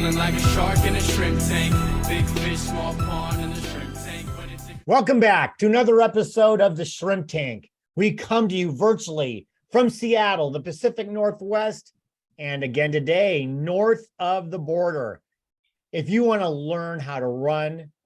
Feeling like a shark in a shrimp tank. Big fish, small pond in the shrimp tank. Welcome back to another episode of the Shrimp Tank. We come to you virtually from Seattle, the Pacific Northwest, and again today, north of the border. If you want to learn how to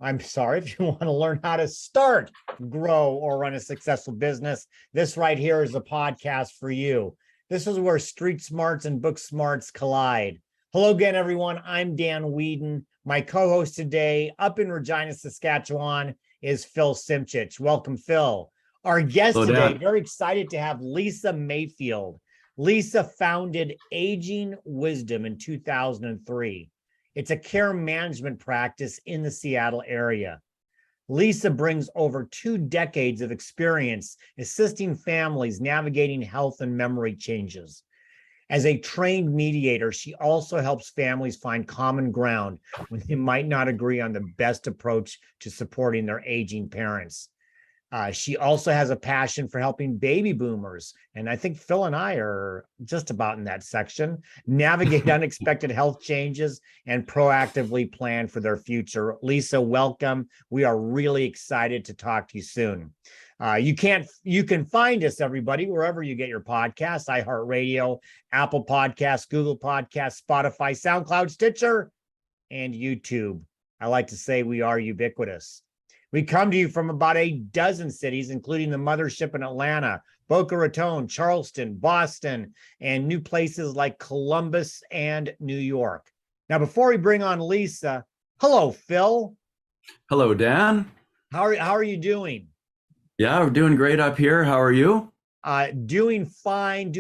if you want to learn how to start, grow, or run a successful business, this right here is a podcast for you. This is where street smarts and book smarts collide. Hello again, everyone. I'm Dan Whedon. My co-host today up in Regina, Saskatchewan, is Phil Simchich. Welcome, Phil. Our guest today, very excited to have Lisa Mayfield. Lisa founded Aging Wisdom in 2003. It's a care management practice in the Seattle area. Lisa brings over 2 decades of experience assisting families navigating health and memory changes. As a trained mediator, she also helps families find common ground when they might not agree on the best approach to supporting their aging parents. She also has a passion for helping baby boomers, and I think Phil and I are just about in that section, navigate unexpected health changes and proactively plan for their future. Lisa, welcome. We are really excited to talk to you soon. You can find us, everybody, wherever you get your podcasts: iHeartRadio, Apple Podcasts, Google Podcasts, Spotify, SoundCloud, Stitcher, and YouTube. I like to say we are ubiquitous. We come to you from about 12 cities, including the mothership in Atlanta, Boca Raton, Charleston, Boston, and new places like Columbus and New York. Now, before we bring on Lisa, hello, Phil. Hello, Dan. How are you doing? Yeah, we're doing great up here. How are you? Doing fine.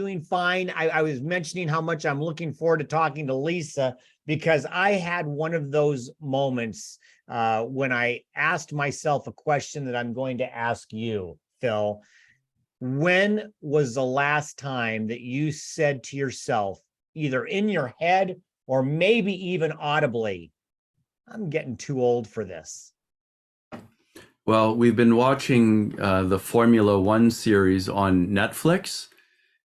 I was mentioning how much I'm looking forward to talking to Lisa, because I had one of those moments when I asked myself a question that I'm going to ask you, Phil. When was the last time that you said to yourself, either in your head or maybe even audibly, I'm getting too old for this? Well, we've been watching the Formula One series on Netflix,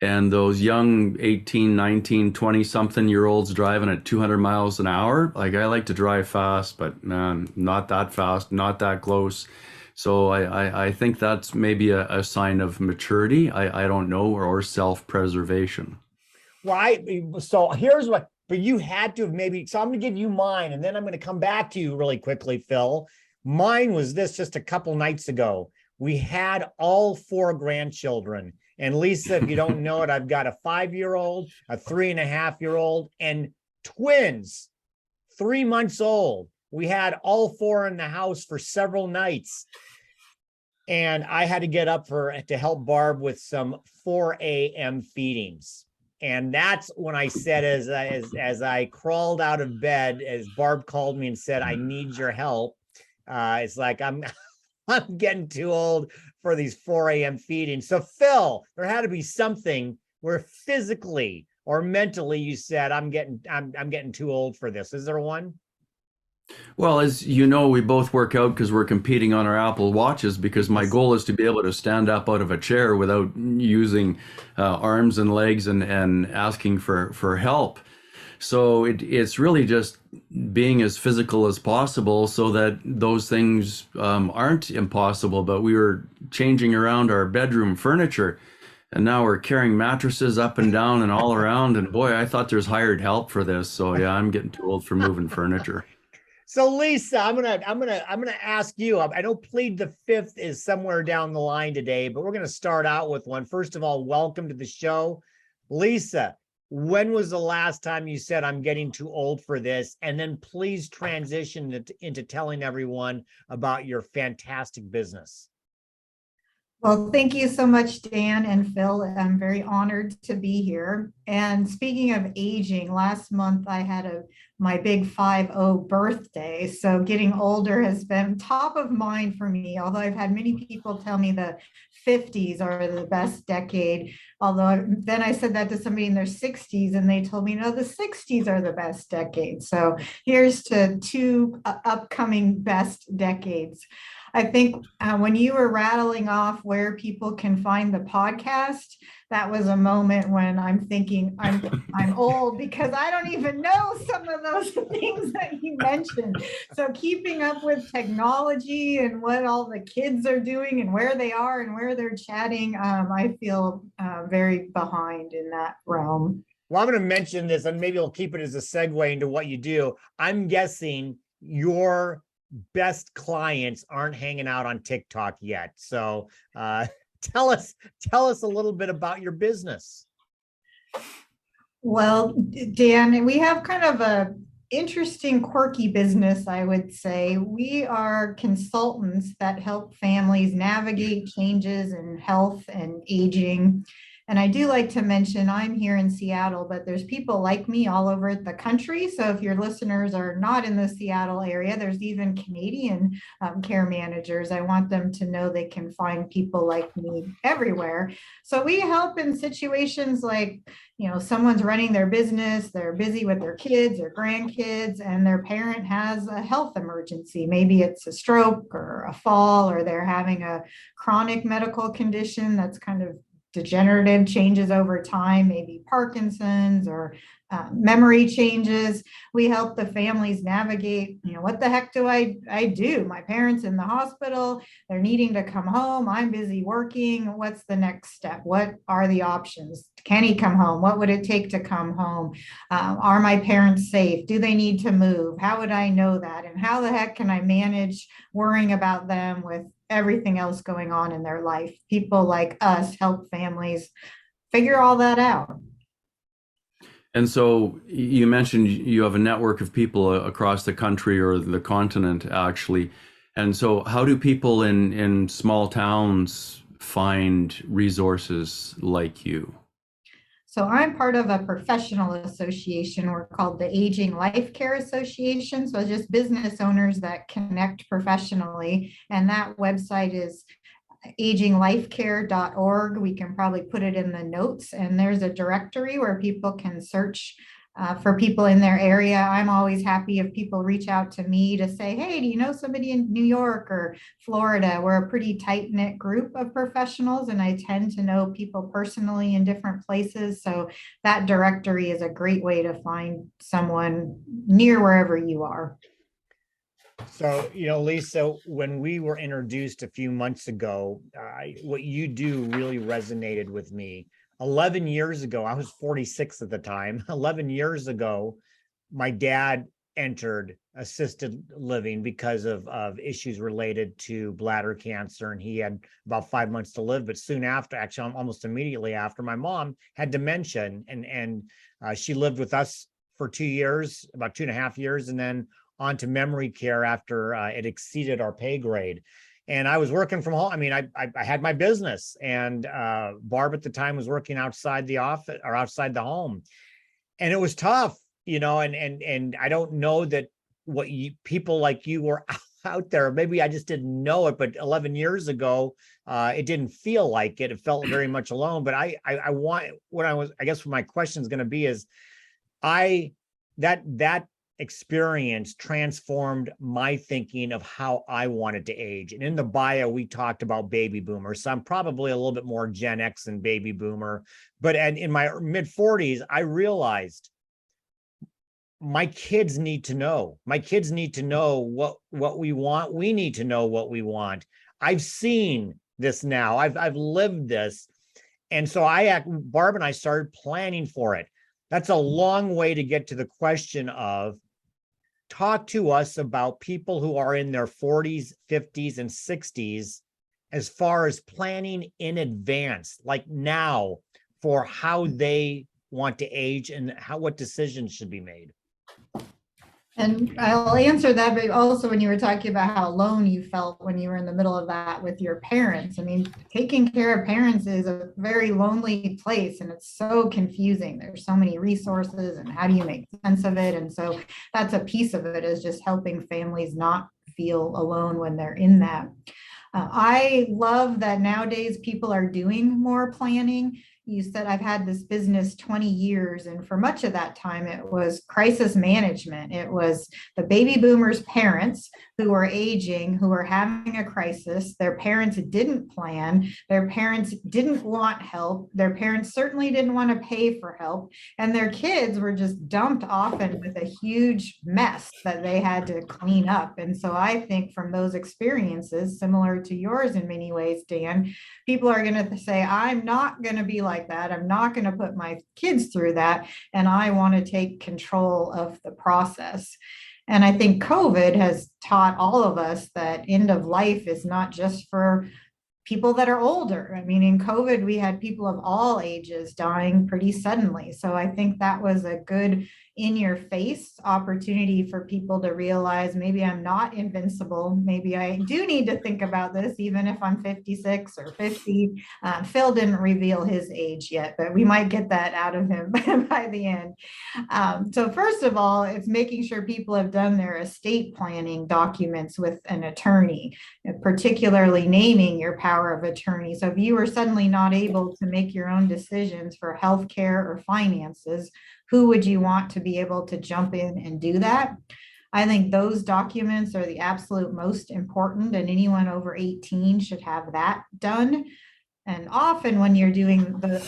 and those young 18, 19, 20-something-year-olds driving at 200 miles an hour. Like, I like to drive fast, but man, not that fast, not that close. So I think that's maybe a sign of maturity. I don't know, or self-preservation. Well, so here's what, but you had to have maybe, so I'm going to give you mine, and then I'm going to come back to you really quickly, Phil. Mine was this just a couple nights ago. We had all 4 grandchildren. And Lisa, if you don't know it, I've got a 5-year-old, a 3.5-year-old, and twins, 3 months old. We had all 4 in the house for several nights. And I had to get up to help Barb with some 4 a.m. feedings. And that's when I said, as I crawled out of bed, as Barb called me and said, I need your help. It's like I'm getting too old for these 4 a.m. feedings. So Phil, there had to be something where physically or mentally you said, I'm getting too old for this. Is there one? Well, as you know, we both work out because we're competing on our Apple Watches, because my goal is to be able to stand up out of a chair without using arms and legs and asking for help. So it's really just being as physical as possible so that those things aren't impossible. But we were changing around our bedroom furniture, and now we're carrying mattresses up and down and all around. And boy, I thought there's hired help for this. So yeah, I'm getting too old for moving furniture. So Lisa, I'm gonna ask you. I know plead the fifth is somewhere down the line today, but we're gonna start out with one. First of all, welcome to the show, Lisa. When was the last time you said, I'm getting too old for this? And then please transition into telling everyone about your fantastic business. Well, thank you so much, Dan and Phil. I'm very honored to be here. And speaking of aging, last month I had my big 50 birthday. So getting older has been top of mind for me, although I've had many people tell me the 50s are the best decade. Although then I said that to somebody in their 60s and they told me, no, the 60s are the best decade. So here's to 2 upcoming best decades. I think when you were rattling off where people can find the podcast, that was a moment when I'm thinking I'm old, because I don't even know some of of those things that you mentioned. So keeping up with technology and what all the kids are doing and where they are and where they're chatting, I feel very behind in that realm. Well, I'm going to mention this, and maybe I'll keep it as a segue into what you do. I'm guessing your best clients aren't hanging out on TikTok yet. So tell us a little bit about your business. Well, Dan, we have kind of a interesting, quirky business, I would say. We are consultants that help families navigate changes in health and aging. And I do like to mention I'm here in Seattle, but there's people like me all over the country. So if your listeners are not in the Seattle area, there's even Canadian care managers. I want them to know they can find people like me everywhere. So we help in situations like, someone's running their business, they're busy with their kids or grandkids, and their parent has a health emergency. Maybe it's a stroke or a fall, or they're having a chronic medical condition that's kind of degenerative, changes over time, maybe Parkinson's or memory changes. We help the families navigate, what the heck do I do? My parents in the hospital, they're needing to come home. I'm busy working. What's the next step? What are the options? Can he come home? What would it take to come home? Are my parents safe? Do they need to move? How would I know that? And how the heck can I manage worrying about them with everything else going on in their life? People like us help families figure all that out. And so you mentioned you have a network of people across the country or the continent, actually. And so how do people in small towns find resources like you? So I'm part of a professional association. We're called the Aging Life Care Association. So just business owners that connect professionally. And that website is aginglifecare.org. We can probably put it in the notes, and there's a directory where people can search for people in their area. I'm always happy if people reach out to me to say, hey, do you know somebody in New York or Florida? We're a pretty tight-knit group of professionals, and I tend to know people personally in different places. So that directory is a great way to find someone near wherever you are. So, Lisa, when we were introduced a few months ago, what you do really resonated with me. 11 years ago, I was 46 at the time. 11 years ago, my dad entered assisted living because of issues related to bladder cancer, and he had about 5 months to live. But soon after, actually almost immediately after, my mom had dementia, and she lived with us for 2 years, about 2.5 years, and then on to memory care after it exceeded our pay grade. And I was working from home. I mean, I had my business, and Barb at the time was working outside the office or outside the home, and it was tough, and I don't know that people like you were out there. Maybe I just didn't know it, but 11 years ago, it didn't feel like it. It felt very much alone. But I guess what my question is going to be is, that experience transformed my thinking of how I wanted to age. And in the bio, we talked about baby boomers. So I'm probably a little bit more Gen X than baby boomer. But in my mid 40s, I realized my kids need to know. My kids need to know what we want. We need to know what we want. I've seen this now. I've lived this. And so Barb and I started planning for it. That's a long way to get to the question of, talk to us about people who are in their 40s, 50s, and 60s as far as planning in advance, like now, for how they want to age and what decisions should be made. And I'll answer that, but also when you were talking about how alone you felt when you were in the middle of that with your parents. I mean, taking care of parents is a very lonely place, and it's so confusing. There's so many resources, and how do you make sense of it? And so that's a piece of it, is just helping families not feel alone when they're in that. I love that nowadays people are doing more planning. you said, I've had this business 20 years, and for much of that time, it was crisis management. It was the baby boomers' parents who were aging, who were having a crisis. Their parents didn't plan. Their parents didn't want help. Their parents certainly didn't want to pay for help. And their kids were just dumped often with a huge mess that they had to clean up. And so I think from those experiences, similar to yours in many ways, Dan, people are going to say, I'm not going to be like that. I'm not going to put my kids through that. And I want to take control of the process. And I think COVID has taught all of us that end of life is not just for people that are older. I mean, in COVID, we had people of all ages dying pretty suddenly. So I think that was a good in your face opportunity for people to realize maybe I'm not invincible. Maybe I do need to think about this, even if I'm 56 or 50. Phil didn't reveal his age yet, but we might get that out of him by the end. So first of all, it's making sure people have done their estate planning documents with an attorney, particularly naming your power of attorney. So if you were suddenly not able to make your own decisions for healthcare or finances, who would you want to be able to jump in and do that? I think those documents are the absolute most important, and anyone over 18 should have that done. And often when you're doing the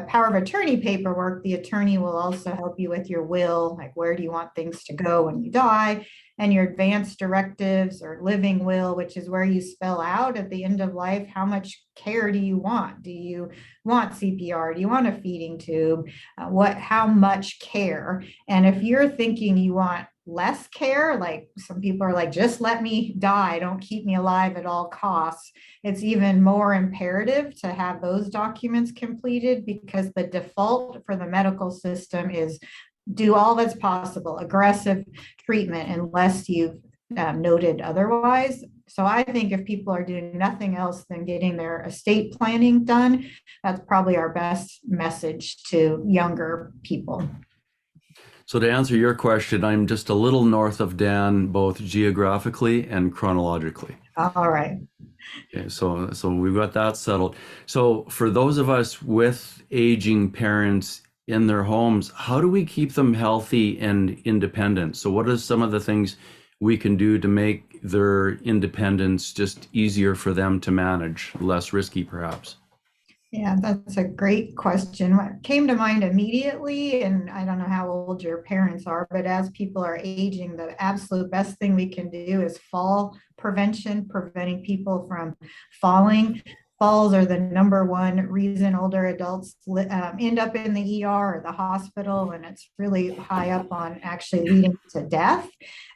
power of attorney paperwork, the attorney will also help you with your will, like where do you want things to go when you die, and your advanced directives or living will, which is where you spell out at the end of life, how much care do you want? Do you want CPR? Do you want a feeding tube? How much care? And if you're thinking you want less care, like some people are like, just let me die, don't keep me alive at all costs, it's even more imperative to have those documents completed, because the default for the medical system is do all that's possible, aggressive treatment, unless you've noted otherwise. So I think if people are doing nothing else than getting their estate planning done, that's probably our best message to younger people. So to answer your question, I'm just a little north of Dan, both geographically and chronologically. All right. Okay, so we've got that settled. So for those of us with aging parents in their homes, how do we keep them healthy and independent? So what are some of the things we can do to make their independence just easier for them to manage, less risky perhaps? Yeah, that's a great question. What came to mind immediately, and I don't know how old your parents are, but as people are aging, the absolute best thing we can do is fall prevention, preventing people from falling. Falls are the number one reason older adults end up in the ER or the hospital, and it's really high up on actually leading to death.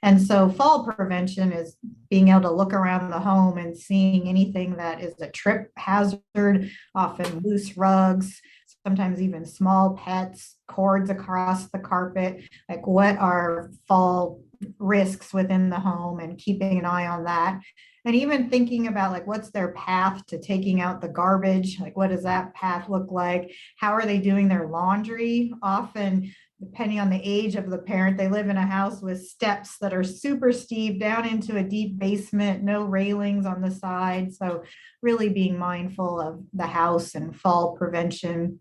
And so fall prevention is being able to look around the home and seeing anything that is a trip hazard, often loose rugs, sometimes even small pets, cords across the carpet, like what are fall risks within the home, and keeping an eye on that. And even thinking about like, what's their path to taking out the garbage? Like, what does that path look like? How are they doing their laundry? Often, depending on the age of the parent, they live in a house with steps that are super steep down into a deep basement, no railings on the side. So really being mindful of the house and fall prevention.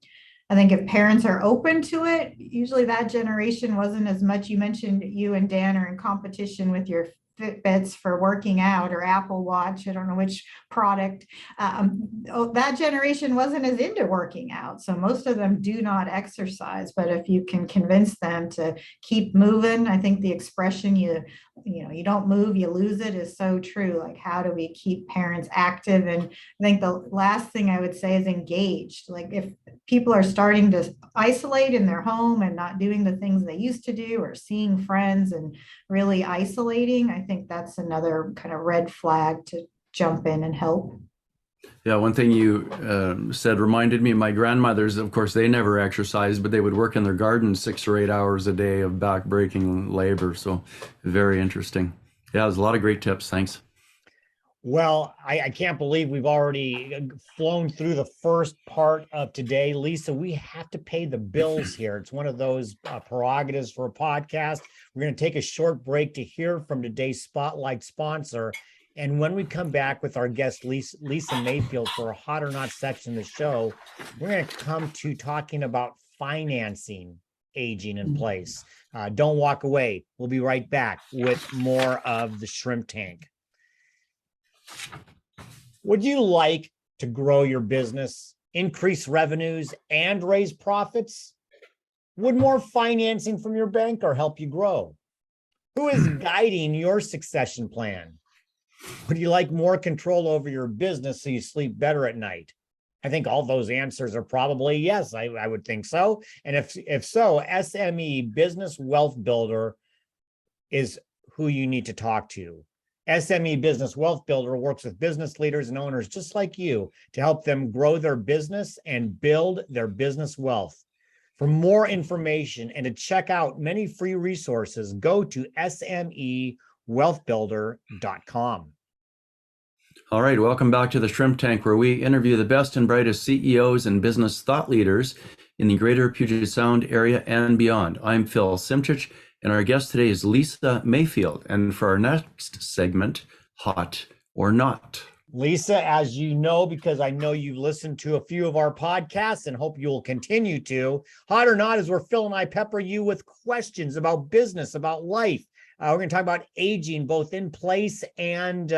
I think if parents are open to it, usually that generation wasn't as much. You mentioned you and Dan are in competition with your Fitbits for working out, or Apple Watch, I don't know which product. That generation wasn't as into working out. So most of them do not exercise, but if you can convince them to keep moving, I think the expression, you don't move, you lose it, is so true. Like, how do we keep parents active? And I think the last thing I would say is engaged. Like, if people are starting to isolate in their home and not doing the things they used to do, or seeing friends and really isolating, I think that's another kind of red flag to jump in and help. Yeah, one thing you said reminded me of my grandmothers. Of course, they never exercised, but they would work in their garden 6 or 8 hours a day of back-breaking labor. So very interesting. Yeah, there's a lot of great tips. Thanks. Well, I can't believe we've already flown through the first part of today. Lisa, we have to pay the bills here. It's one of those prerogatives for a podcast. We're going to take a short break to hear from today's Spotlight sponsor. And when we come back with our guest, Lisa Mayfield, for a hot or not section of the show, we're going to come to talking about financing aging in place. Don't walk away. We'll be right back with more of the Shrimp Tank. Would you like to grow your business, increase revenues, and raise profits? Would more financing from your banker help you grow? Who is guiding your succession plan? Would you like more control over your business so you sleep better at night? I think all those answers are probably yes. I would think so. And if so, SME Business Wealth Builder is who you need to talk to. SME Business Wealth Builder works with business leaders and owners just like you to help them grow their business and build their business wealth. For more information and to check out many free resources, go to SMEwealthbuilder.com. All right, welcome back to the Shrimp Tank, where we interview the best and brightest CEOs and business thought leaders in the greater Puget Sound area and beyond. I'm Phil Simchich, and our guest today is Lisa Mayfield. And for our next segment, Hot or Not. Lisa, as you know, because I know you've listened to a few of our podcasts and hope you'll continue to, Hot or Not is where Phil and I pepper you with questions about business, about life. We're going to talk about aging, both in place and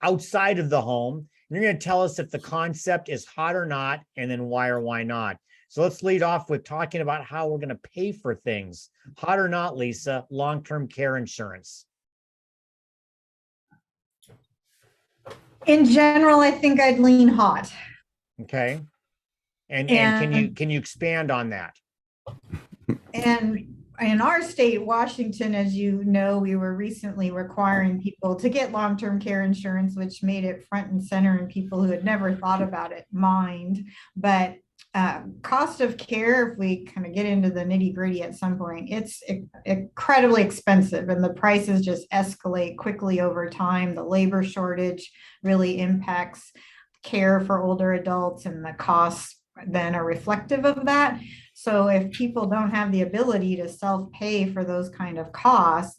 outside of the home. And you're going to tell us if the concept is hot or not, and then why or why not. So let's lead off with talking about how we're going to pay for things. Hot or not, Lisa, long-term care insurance. In general, I think I'd lean hot. Okay. And can you expand on that? And in our state, Washington, as you know, we were recently requiring people to get long-term care insurance, which made it front and center in people who had never thought about it mind. But cost of care, if we kind of get into the nitty-gritty at some point, it's incredibly expensive, and the prices just escalate quickly over time. The labor shortage really impacts care for older adults, and the costs then are reflective of that. So if people don't have the ability to self-pay for those kind of costs,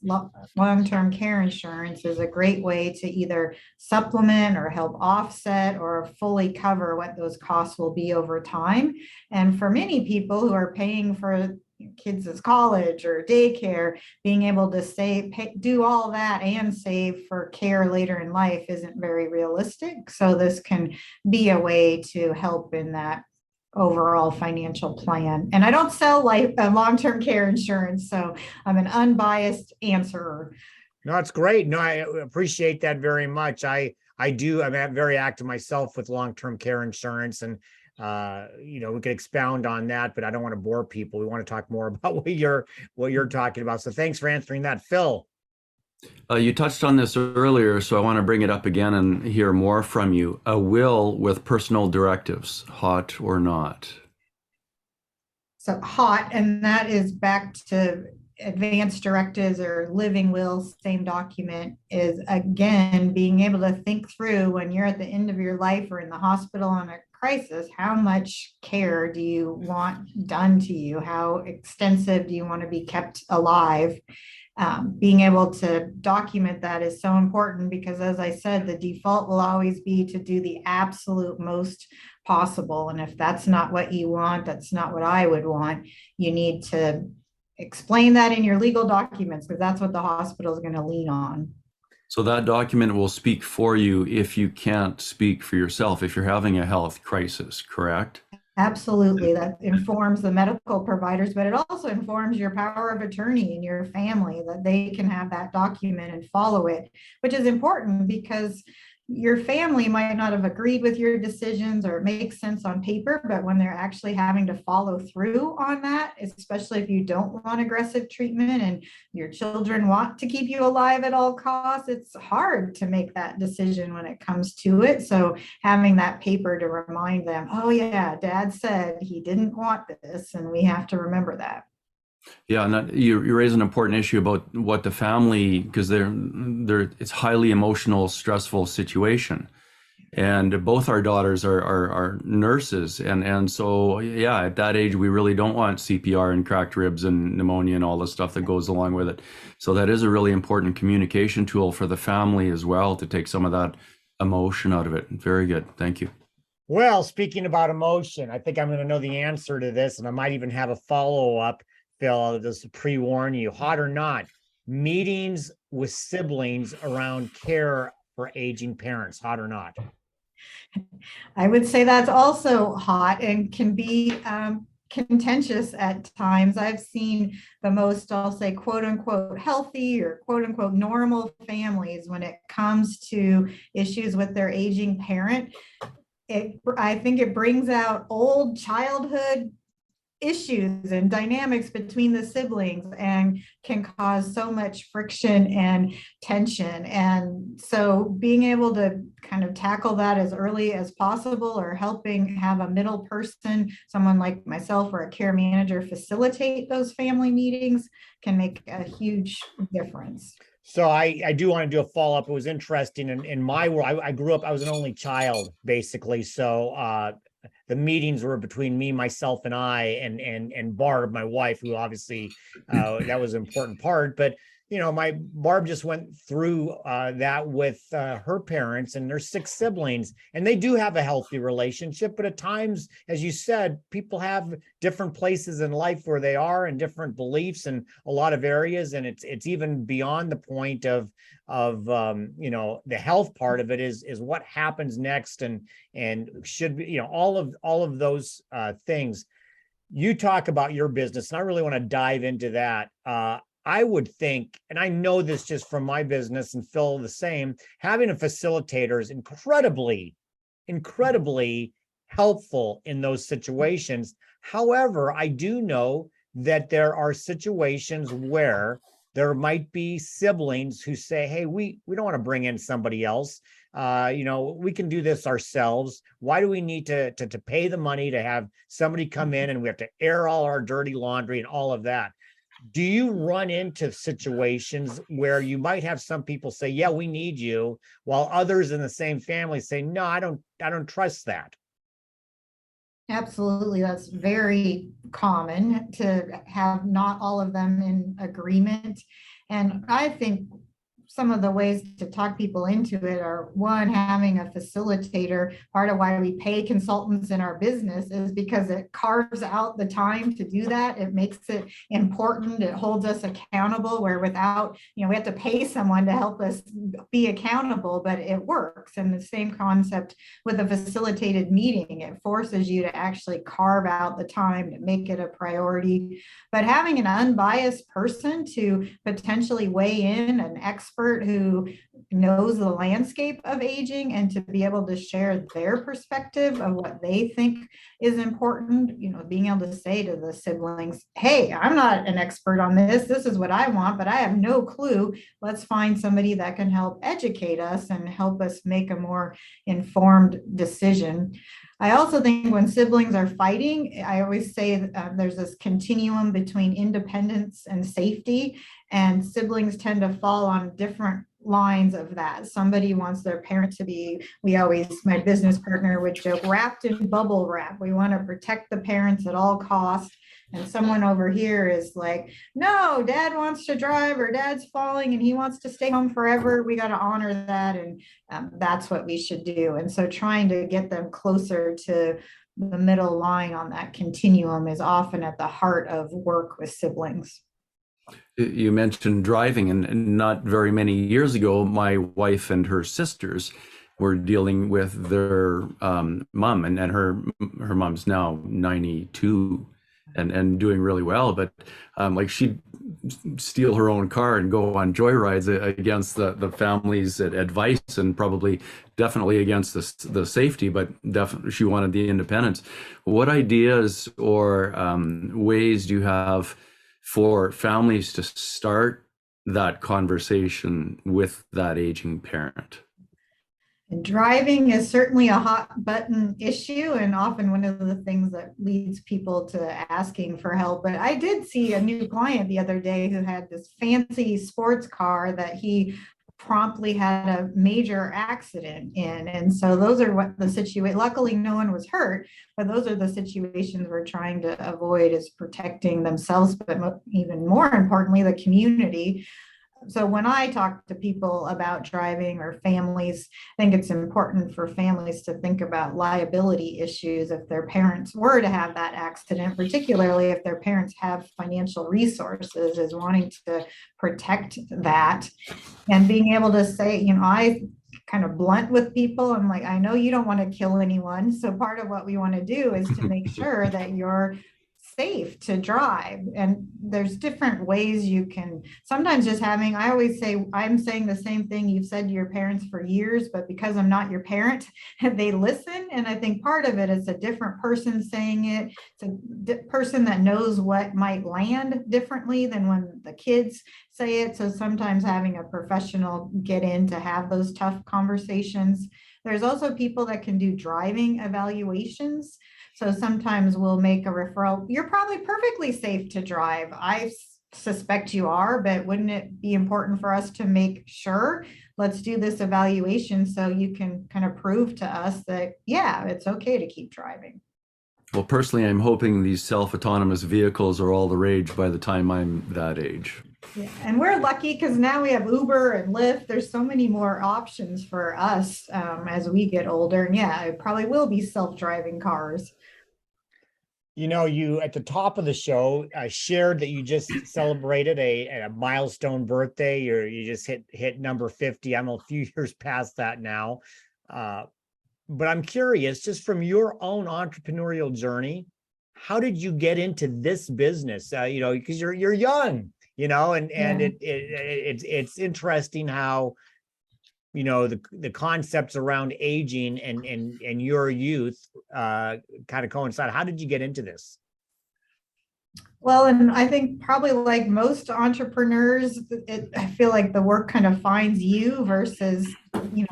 long-term care insurance is a great way to either supplement or help offset or fully cover what those costs will be over time. And for many people who are paying for kids' college or daycare, being able to do all that and save for care later in life isn't very realistic. So this can be a way to help in that overall financial plan. And I don't sell long-term care insurance, so I'm an unbiased answerer. No, it's great. No, I appreciate that very much. I'm very active myself with long-term care insurance, and we could expound on that, but I don't want to bore people. We want to talk more about what you're talking about. So thanks for answering that, Phil. You touched on this earlier, so I want to bring it up again and hear more from you. A will with personal directives, hot or not? So hot, and that is back to advanced directives or living wills, same document, is again being able to think through when you're at the end of your life or in the hospital on a crisis, how much care do you want done to you? How extensive do you want to be kept alive? Being able to document that is so important because, as I said, the default will always be to do the absolute most possible. And if that's not what you want, that's not what I would want. You need to explain that in your legal documents because that's what the hospital is going to lean on. So that document will speak for you if you can't speak for yourself, if you're having a health crisis, correct? Absolutely. That informs the medical providers, but it also informs your power of attorney and your family that they can have that document and follow it, which is important because your family might not have agreed with your decisions or it makes sense on paper, but when they're actually having to follow through on that, especially if you don't want aggressive treatment and your children want to keep you alive at all costs, it's hard to make that decision when it comes to it. So having that paper to remind them, oh yeah, Dad said he didn't want this, and we have to remember that. Yeah, and you raise an important issue about what the family, because it's highly emotional, stressful situation. And both our daughters are nurses, and so yeah, at that age we really don't want CPR and cracked ribs and pneumonia and all the stuff that goes along with it. So that is a really important communication tool for the family as well, to take some of that emotion out of it. Very good, thank you. Well, speaking about emotion, I think I'm going to know the answer to this, and I might even have a follow-up, Phil. I'll just pre-warn you, hot or not, meetings with siblings around care for aging parents, hot or not? I would say that's also hot and can be contentious at times. I've seen the most, I'll say, quote unquote, healthy or quote unquote normal families when it comes to issues with their aging parent. I think it brings out old childhood issues and dynamics between the siblings and can cause so much friction and tension. And so being able to kind of tackle that as early as possible, or helping have a middle person, someone like myself or a care manager, facilitate those family meetings can make a huge difference. So I do want to do a follow-up. It was interesting in my world. I grew up, I was an only child, basically. So the meetings were between me, myself, and I, and Barb, my wife, who obviously that was an important part. But my Barb just went through that with her parents, and there's 6 siblings, and they do have a healthy relationship. But at times, as you said, people have different places in life where they are, and different beliefs in a lot of areas, and it's even beyond the point of the health part of it is what happens next, and should be all of those things. You talk about your business, and I really want to dive into that. I would think, and I know this just from my business, and Phil the same, having a facilitator is incredibly helpful in those situations. However, I do know that there are situations where there might be siblings who say, hey, we don't want to bring in somebody else. We can do this ourselves. Why do we need to pay the money to have somebody come in, and we have to air all our dirty laundry and all of that? Do you run into situations where you might have some people say, yeah, we need you, while others in the same family say, no, I don't trust that? Absolutely. That's very common to have not all of them in agreement. And I think some of the ways to talk people into it are, one, having a facilitator. Part of why we pay consultants in our business is because it carves out the time to do that. It makes it important. It holds us accountable, where without, we have to pay someone to help us be accountable, but it works. And the same concept with a facilitated meeting, it forces you to actually carve out the time to make it a priority. But having an unbiased person to potentially weigh in, an expert who knows the landscape of aging, and to be able to share their perspective of what they think is important, being able to say to the siblings, hey, I'm not an expert on this. This is what I want, but I have no clue. Let's find somebody that can help educate us and help us make a more informed decision. I also think when siblings are fighting, I always say there's this continuum between independence and safety, and siblings tend to fall on different lines of that. Somebody wants their parent to be, my business partner would joke, wrapped in bubble wrap. We want to protect the parents at all costs. And someone over here is like, no, dad wants to drive, or dad's falling and he wants to stay home forever. We got to honor that. And that's what we should do. And so trying to get them closer to the middle line on that continuum is often at the heart of work with siblings. You mentioned driving, and not very many years ago, my wife and her sisters were dealing with their mom, and her mom's now 92 and doing really well, but like she'd steal her own car and go on joyrides against the family's advice, and probably definitely against the safety, but definitely she wanted the independence. What ideas or ways do you have for families to start that conversation with that aging parent? And driving is certainly a hot button issue, and often one of the things that leads people to asking for help. But I did see a new client the other day who had this fancy sports car that he promptly had a major accident in. And so those are what the situation, luckily no one was hurt, but those are the situations we're trying to avoid, is protecting themselves, but even more importantly, the community. So when I talk to people about driving, or families, I think it's important for families to think about liability issues if their parents were to have that accident, particularly if their parents have financial resources, is wanting to protect that. And being able to say, I kind of blunt with people. I'm like, I know you don't want to kill anyone. So part of what we want to do is to make sure that you're safe to drive. And there's different ways you can, sometimes just having, I always say, I'm saying the same thing you've said to your parents for years, but because I'm not your parent, they listen. And I think part of it is a different person saying it. It's a person that knows what might land differently than when the kids say it. So sometimes having a professional get in to have those tough conversations. There's also people that can do driving evaluations. So sometimes we'll make a referral. You're probably perfectly safe to drive. I suspect you are, but wouldn't it be important for us to make sure? Let's do this evaluation so you can kind of prove to us that, yeah, it's okay to keep driving. Well, personally, I'm hoping these self-autonomous vehicles are all the rage by the time I'm that age. Yeah, and we're lucky because now we have Uber and Lyft. There's so many more options for us as we get older. And yeah, it probably will be self-driving cars. You at the top of the show shared that you just celebrated a milestone birthday. You just hit number 50. I'm a few years past that now. But I'm curious, just from your own entrepreneurial journey, how did you get into this business? Because you're young, and Yeah. it's interesting how the concepts around aging and your youth kind of coincide. How did you get into this? Well, and I think probably like most entrepreneurs, I feel like the work kind of finds you versus,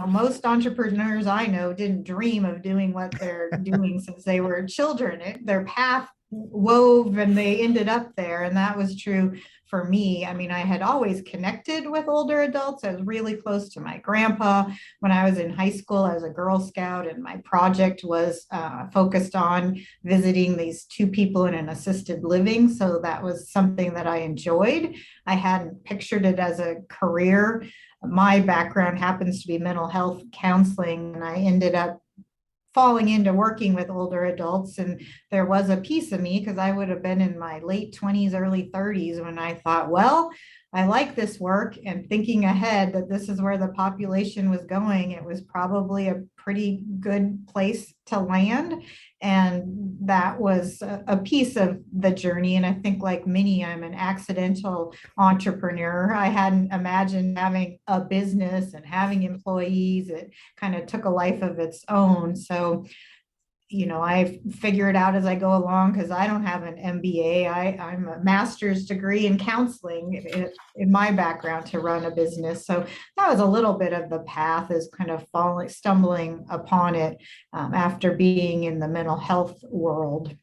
most entrepreneurs I know didn't dream of doing what they're doing since they were children. Their path wove and they ended up there. And that was true for me. I mean, I had always connected with older adults. I was really close to my grandpa. When I was in high school, I was a Girl Scout, and my project was focused on visiting these two people in an assisted living. So that was something that I enjoyed. I hadn't pictured it as a career. My background happens to be mental health counseling, and I ended up falling into working with older adults. And there was a piece of me, because I would have been in my late 20s, early 30s, when I thought, well, I like this work, and thinking ahead that this is where the population was going, it was probably a pretty good place to land. And that was a piece of the journey. And I think, like many, I'm an accidental entrepreneur. I hadn't imagined having a business and having employees. It kind of took a life of its own. So I figure it out as I go along, because I don't have an MBA. I'm a master's degree in counseling in my background to run a business. So that was a little bit of the path, is kind of stumbling upon it after being in the mental health world.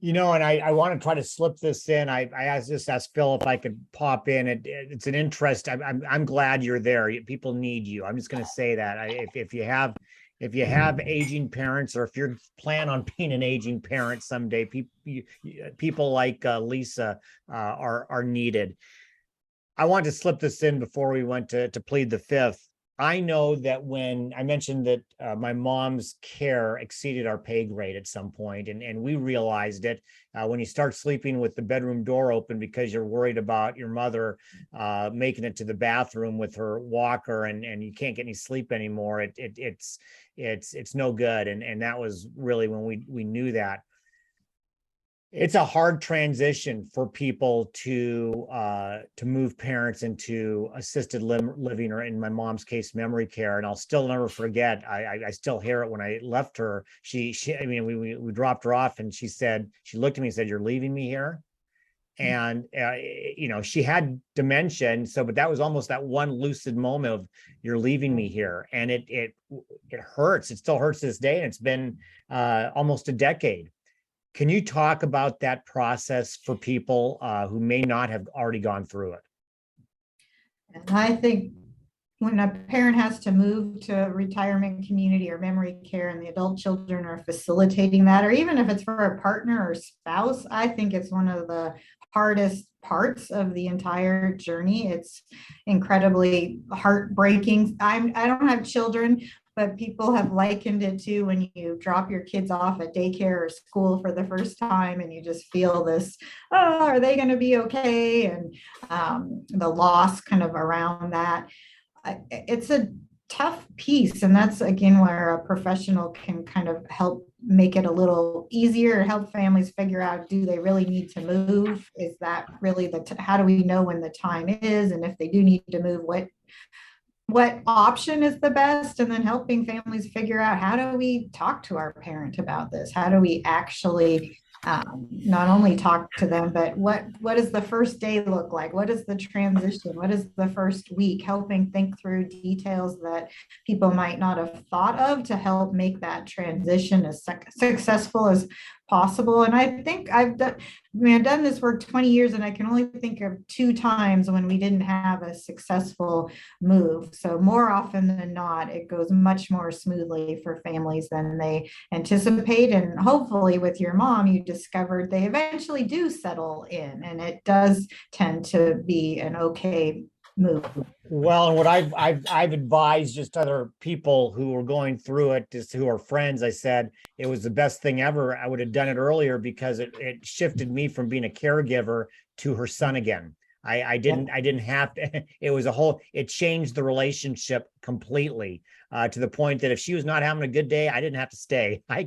And I want to try to slip this in. I asked Phil if I could pop in. It's an interest. I'm glad you're there. People need you. I'm just going to say that. If you have aging parents, or if you're plan on being an aging parent someday, people like Lisa are needed. I want to slip this in before we went to plead the fifth. I know that when I mentioned that my mom's care exceeded our pay grade at some point, and we realized it when you start sleeping with the bedroom door open because you're worried about your mother making it to the bathroom with her walker, and you can't get any sleep anymore. It's no good, and that was really when we knew that. It's a hard transition for people to move parents into assisted living, or in my mom's case, memory care. And I'll still never forget. I still hear it when I left her. She we dropped her off, and she looked at me and said, "You're leaving me here." And she had dementia, and but that was almost that one lucid moment of, "You're leaving me here," and it hurts. It still hurts to this day, and it's been almost a decade. Can you talk about that process for people who may not have already gone through it? And I think when a parent has to move to a retirement community or memory care and the adult children are facilitating that, or even if it's for a partner or spouse, I think it's one of the hardest parts of the entire journey. It's incredibly heartbreaking. I don't have children, but people have likened it to when you drop your kids off at daycare or school for the first time and you just feel this, oh, are they going to be okay? And the loss kind of around that. It's a tough piece. And that's again where a professional can kind of help make it a little easier, help families figure out, do they really need to move? Is that really how do we know when the time is? And if they do need to move, what option is the best, and then helping families figure out, how do we talk to our parent about this? How do we actually not only talk to them, but what does the first day look like? What is the transition? What is the first week? Helping think through details that people might not have thought of to help make that transition as successful as possible. And I think I've done this work 20 years, and I can only think of 2 times when we didn't have a successful move. So more often than not, it goes much more smoothly for families than they anticipate. And hopefully with your mom, you discovered they eventually do settle in, and it does tend to be an okay move. Well, and what I've advised just other people who are going through it, just who are friends, I said it was the best thing ever. I would have done it earlier because it shifted me from being a caregiver to her son again. I didn't have to, it changed the relationship completely, to the point that if she was not having a good day, I didn't have to stay. I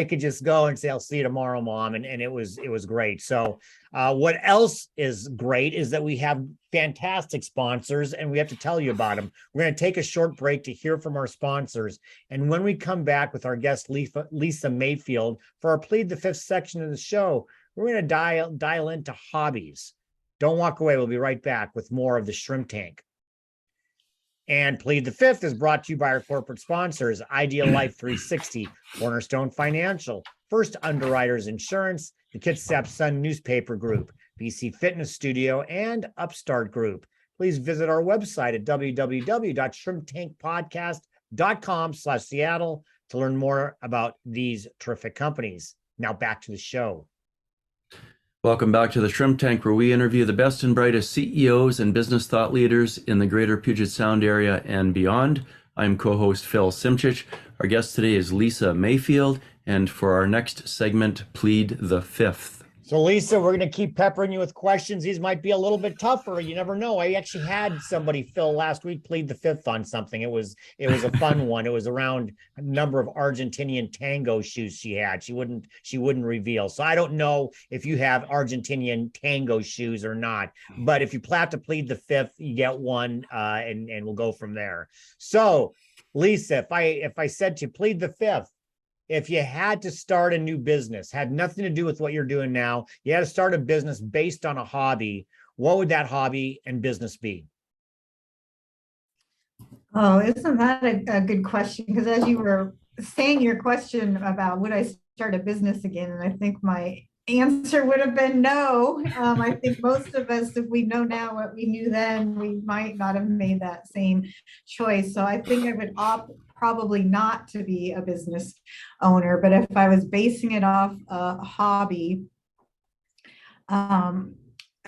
could just go and say, I'll see you tomorrow, Mom. And it was great. So what else is great is that we have fantastic sponsors, and we have to tell you about them. We're going to take a short break to hear from our sponsors. And when we come back with our guest, Lisa Mayfield, for our Plead the Fifth section of the show, we're going to dial into hobbies. Don't walk away. We'll be right back with more of the Shrimp Tank. And Plead the Fifth is brought to you by our corporate sponsors, Ideal Life 360, Cornerstone Financial, First Underwriters Insurance, the Kitsap Sun Newspaper Group, BC Fitness Studio, and Upstart Group. Please visit our website at www.shrimptankpodcast.com/Seattle to learn more about these terrific companies. Now back to the show. Welcome back to the Shrimp Tank, where we interview the best and brightest CEOs and business thought leaders in the greater Puget Sound area and beyond. I'm co-host Phil Simchich. Our guest today is Lisa Mayfield, and for our next segment, Plead the Fifth. So Lisa, we're going to keep peppering you with questions. These might be a little bit tougher. You never know. I actually had somebody, Phil, last week plead the fifth on something. It was a fun one. It was around a number of Argentinian tango shoes she had. She wouldn't reveal. So I don't know if you have Argentinian tango shoes or not. But if you have to plead the fifth, you get one, and we'll go from there. So Lisa, if I said to plead the fifth, if you had to start a new business, had nothing to do with what you're doing now, you had to start a business based on a hobby, what would that hobby and business be? Oh, isn't that a good question? Because as you were saying your question about would I start a business again, and I think my answer would have been no. I think most of us, if we know now what we knew then, we might not have made that same choice. So I think I would opt probably not to be a business owner, but if I was basing it off a hobby, one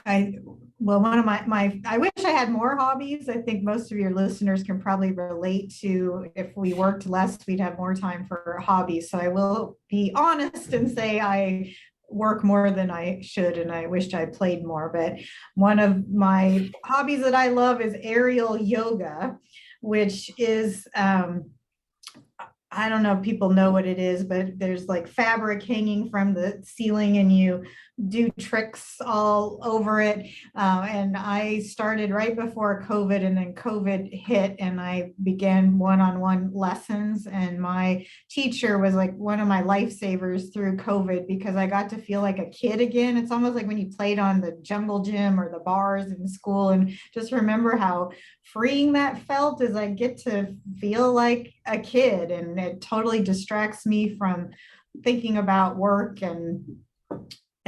of my I wish I had more hobbies. I think most of your listeners can probably relate to, if we worked less, we'd have more time for hobbies. So I will be honest and say I work more than I should, and I wished I played more. But one of my hobbies that I love is aerial yoga, which is I don't know if people know what it is, but there's like fabric hanging from the ceiling and you do tricks all over it. And I started right before COVID, and then COVID hit and I began one-on-one lessons. And my teacher was like one of my lifesavers through COVID, because I got to feel like a kid again. It's almost like when you played on the jungle gym or the bars in school, and just remember how freeing that felt, as I get to feel like a kid, and it totally distracts me from thinking about work. And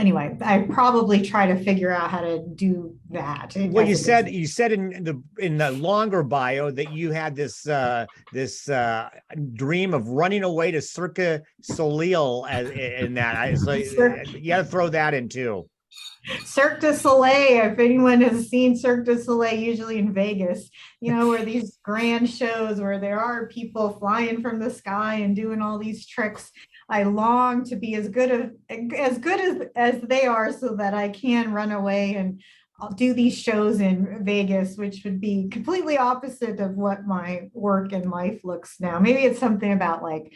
anyway, I probably try to figure out how to do that. Well, you said in the longer bio that you had this dream of running away to Cirque du Soleil in that. So you got to throw that in too. Cirque du Soleil, if anyone has seen Cirque du Soleil, usually in Vegas, where these grand shows where there are people flying from the sky and doing all these tricks. I long to be as good as they are so that I can run away and I'll do these shows in Vegas, which would be completely opposite of what my work and life looks now. Maybe it's something about like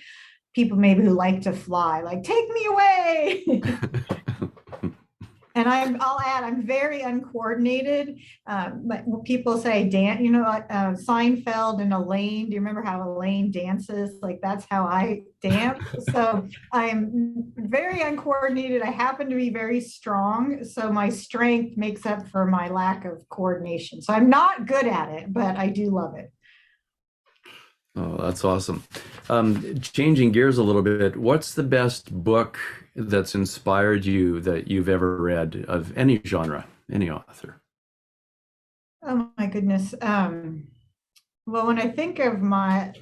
people maybe who like to fly, like take me away. And I'll add, I'm very uncoordinated. But people say, Seinfeld and Elaine. Do you remember how Elaine dances? Like that's how I dance. So I'm very uncoordinated. I happen to be very strong. So my strength makes up for my lack of coordination. So I'm not good at it, but I do love it. Oh, that's awesome. Changing gears a little bit, what's the best book that's inspired you that you've ever read of any genre, any author? Oh my goodness. Well, when I think of my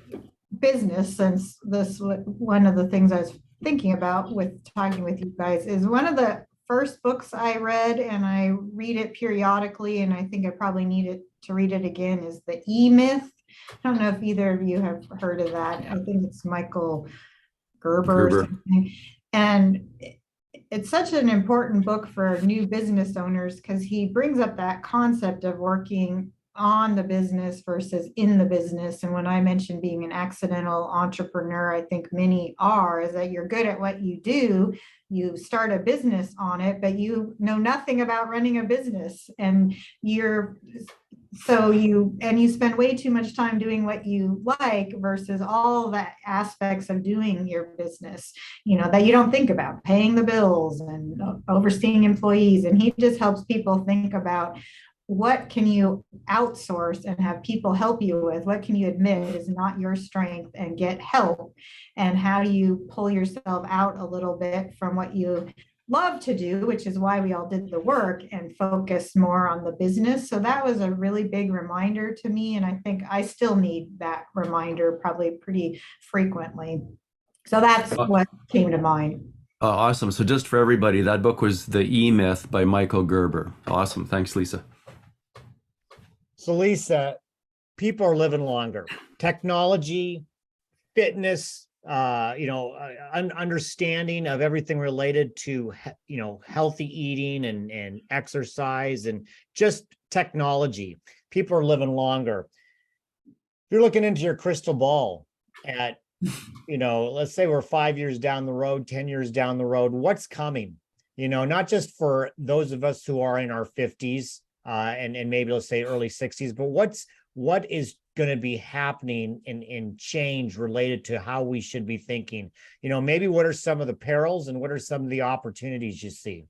business, since this one of the things I was thinking about with talking with you guys is one of the first books I read, and I read it periodically, and I think I probably need to read it again, is The E-Myth. I don't know if either of you have heard of that. I think it's Michael Gerber. Or something. And it's such an important book for new business owners because he brings up that concept of working on the business versus in the business. And when I mentioned being an accidental entrepreneur, I think many are, is that you're good at what you do. You start a business on it, but you know nothing about running a business. And you spend way too much time doing what you like versus all the aspects of doing your business, that you don't think about, paying the bills and overseeing employees. And he just helps people think about what can you outsource and have people help you with, what can you admit is not your strength and get help, and how do you pull yourself out a little bit from what you love to do, which is why we all did the work, and focus more on the business. So that was a really big reminder to me. And I think I still need that reminder probably pretty frequently. So that's what came to mind. Awesome. So just for everybody, that book was The E-Myth by Michael Gerber. Awesome. Thanks, Lisa. So Lisa, people are living longer. Technology, fitness, understanding of everything related to, healthy eating and exercise and just technology. People are living longer. If you're looking into your crystal ball at, let's say we're 5 years down the road, 10 years down the road, what's coming? Not just for those of us who are in our 50s and maybe let's say early 60s, but what is going to be happening in change related to how we should be thinking? Maybe what are some of the perils and what are some of the opportunities you see?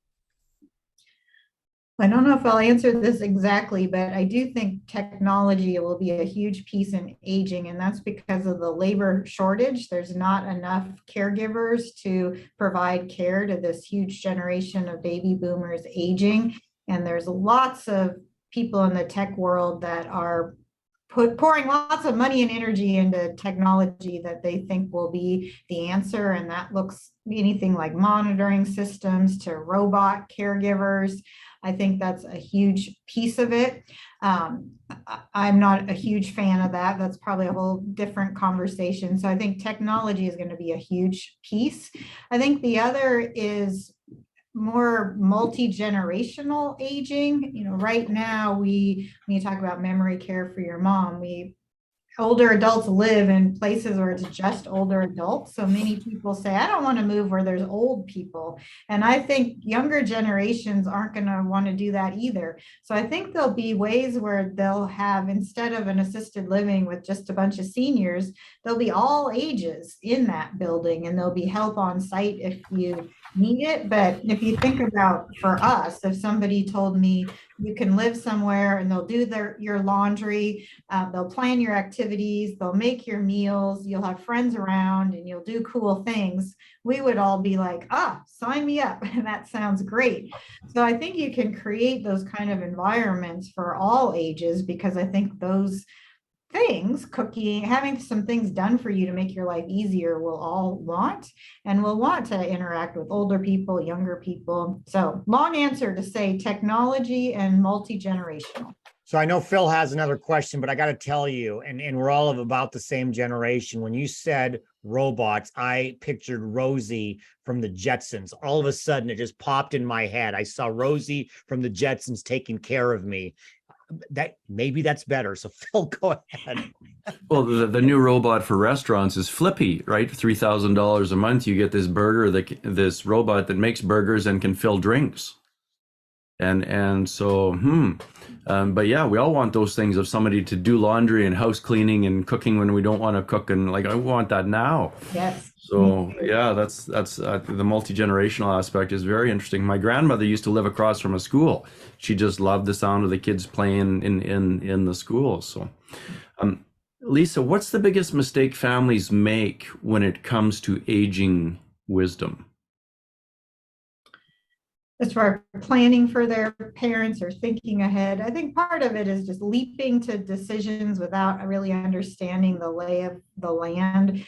I don't know if I'll answer this exactly, but I do think technology will be a huge piece in aging, and that's because of the labor shortage. There's not enough caregivers to provide care to this huge generation of baby boomers aging. And there's lots of people in the tech world that are pouring lots of money and energy into technology that they think will be the answer. And that looks anything like monitoring systems to robot caregivers. I think that's a huge piece of it. I'm not a huge fan of that. That's probably a whole different conversation. So I think technology is going to be a huge piece. I think the other is more multi-generational aging. Right now when you talk about memory care for your mom, older adults live in places where it's just older adults. So many people say, I don't want to move where there's old people. And I think younger generations aren't going to want to do that either. So I think there'll be ways where they'll have, instead of an assisted living with just a bunch of seniors, there'll be all ages in that building, and there'll be help on site if you need it. But if you think about, for us, if somebody told me You can live somewhere and they'll do your laundry. They'll plan your activities. They'll make your meals. You'll have friends around and you'll do cool things. We would all be like, sign me up. And that sounds great. So I think you can create those kind of environments for all ages, because I think those things, cooking, having some things done for you to make your life easier, will all want, and will want to interact with older people, younger people. So long answer to say technology and multi-generational. So I know Phil has another question, but I got to tell you, and we're all of about the same generation. When you said robots, I pictured Rosie from the Jetsons. All of a sudden, it just popped in my head. I saw Rosie from the Jetsons taking care of me. Maybe that's better. So Phil, go ahead. Well, the new robot for restaurants is Flippy, right? $3,000 a month. You get this this robot that makes burgers and can fill drinks. And so, but yeah, we all want those things of somebody to do laundry and house cleaning and cooking when we don't want to cook. And like, I want that now. Yes. So yeah, that's the multi-generational aspect is very interesting. My grandmother used to live across from a school. She just loved the sound of the kids playing in the school. So, Lisa, what's the biggest mistake families make when it comes to aging wisdom? As far as planning for their parents or thinking ahead, I think part of it is just leaping to decisions without really understanding the lay of the land.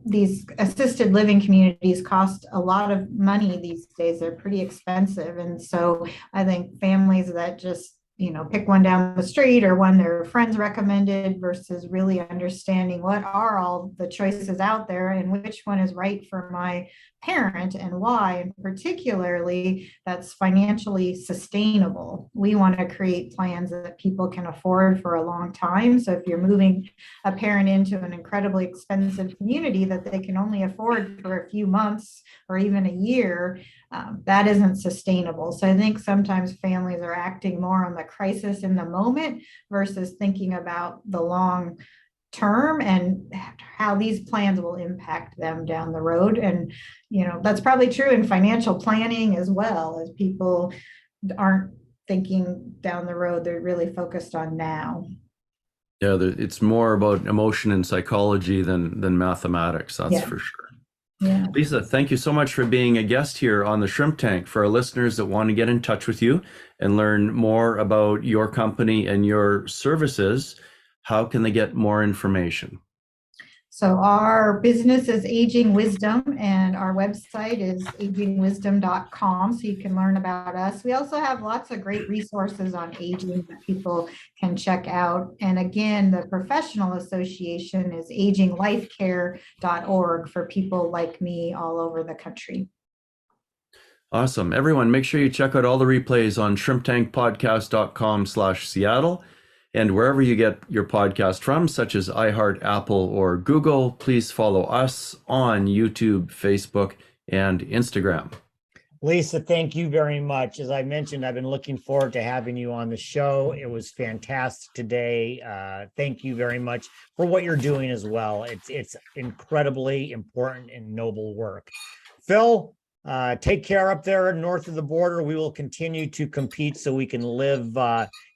These assisted living communities cost a lot of money these days. They're pretty expensive. And so I think families that just, pick one down the street or one their friends recommended, versus really understanding what are all the choices out there and which one is right for my parent and why, and particularly that's financially sustainable. We want to create plans that people can afford for a long time. So if you're moving a parent into an incredibly expensive community that they can only afford for a few months or even a year, that isn't sustainable. So I think sometimes families are acting more on the crisis in the moment versus thinking about the long term and how these plans will impact them down the road. And, that's probably true in financial planning as well, as people aren't thinking down the road. They're really focused on now. Yeah, it's more about emotion and psychology than mathematics. That's for sure. Yeah. Lisa, thank you so much for being a guest here on the Shrimp Tank. For our listeners that want to get in touch with you and learn more about your company and your services, how can they get more information? So our business is Aging Wisdom, and our website is agingwisdom.com, so you can learn about us. We also have lots of great resources on aging that people can check out. And again, the professional association is aginglifecare.org for people like me all over the country. Awesome. Everyone, make sure you check out all the replays on shrimptankpodcast.com/Seattle. And wherever you get your podcast from, such as iHeart, Apple, or Google, please follow us on YouTube, Facebook, and Instagram. Lisa, thank you very much. As I mentioned, I've been looking forward to having you on the show. It was fantastic today. Thank you very much for what you're doing as well. It's incredibly important and noble work. Phil, take care up there north of the border. We will continue to compete so we can live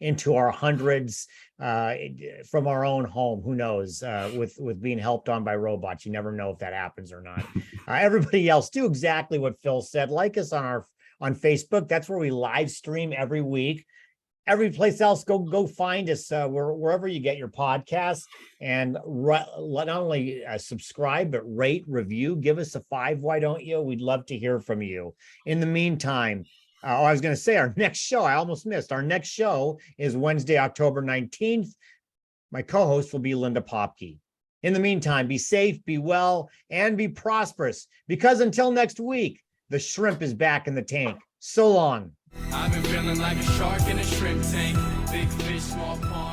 into our hundreds from our own home. Who knows, with being helped on by robots. You never know if that happens or not. Everybody else, do exactly what Phil said. Like us on Facebook. That's where we live stream every week. Every place else, go find us wherever you get your podcasts, and not only subscribe, but rate, review, give us a 5. Why don't you? We'd love to hear from you. In the meantime, I was going to say our next show, I almost missed. Our next show is Wednesday, October 19th. My co-host will be Linda Popke. In the meantime, be safe, be well, and be prosperous, because until next week, the shrimp is back in the tank. So long. I've been feeling like a shark in a shrimp tank. Big fish, small pond.